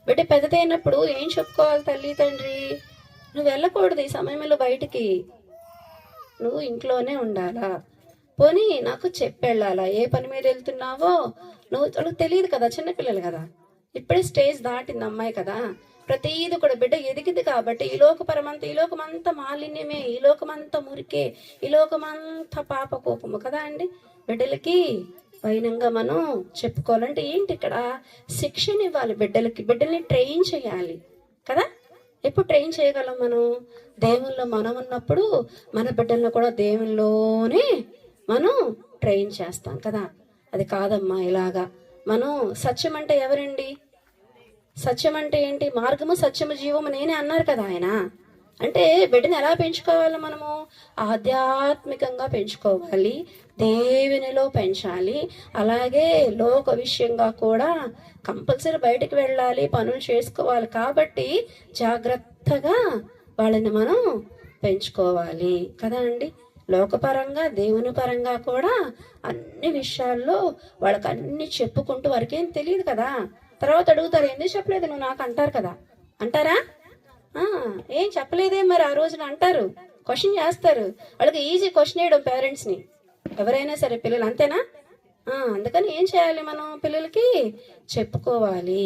బిడ్డ పెద్దదైనప్పుడు ఏం చెప్పుకోవాలి తల్లి తండ్రి? నువ్వు వెళ్ళకూడదు ఈ సమయంలో బయటికి, నువ్వు ఇంట్లోనే ఉండాలా. పోనీ నాకు చెప్పెళ్ళాలా, ఏ పని మీద వెళ్తున్నావో నువ్వు, వాళ్ళకి తెలియదు కదా, చిన్నపిల్లలు కదా, ఇప్పుడే స్టేజ్ దాటింది అమ్మాయి కదా. ప్రతిది కూడా బిడ్డ ఎదిగింది కాబట్టి ఈ లోకమంతా మాలిన్యమే, ఈ లోకమంతా మురికే, ఈ లోకమంతా పాప కోపము కదా అండి. బిడ్డలకి వైనంగా మనం చెప్పుకోవాలంటే ఏంటి, ఇక్కడ శిక్షణ ఇవ్వాలి బిడ్డలకి, బిడ్డల్ని ట్రైన్ చేయాలి కదా. ఎప్పుడు ట్రైన్ చేయగలం మనం? దేవుల్లో మనం ఉన్నప్పుడు మన బిడ్డలను కూడా దేవుల్లోనే మనం ట్రైన్ చేస్తాం కదా. అది కాదమ్మా ఇలాగా. మనం సత్యం అంటే ఎవరండి? సత్యం అంటే ఏంటి? మార్గము సత్యము జీవము నేనే అన్నారు కదా ఆయన. అంటే బిడ్డని ఎలా పెంచుకోవాలి మనము? ఆధ్యాత్మికంగా పెంచుకోవాలి, దేవునిలో పెంచాలి. అలాగే లోక విషయంగా కూడా కంపల్సరీ బయటికి వెళ్ళాలి, పనులు చేసుకోవాలి. కాబట్టి జాగ్రత్తగా వాళ్ళని మనం పెంచుకోవాలి కదా అండి. లోకపరంగా దేవుని పరంగా కూడా అన్ని విషయాల్లో వాళ్ళకి అన్ని చెప్పుకుంటూ, వారికేం తెలియదు కదా. తర్వాత అడుగుతారు, ఎందుకు చెప్పలేదు నువ్వు నాకు అంటారు కదా. అంటారా? ఏం చెప్పలేదే మరి ఆ రోజున అంటారు, క్వశ్చన్ చేస్తారు. వాళ్ళకి ఈజీ క్వశ్చన్ వేయడం పేరెంట్స్ని, ఎవరైనా సరే పిల్లలు అంతేనా. అందుకని ఏం చేయాలి మనం? పిల్లలకి చెప్పుకోవాలి.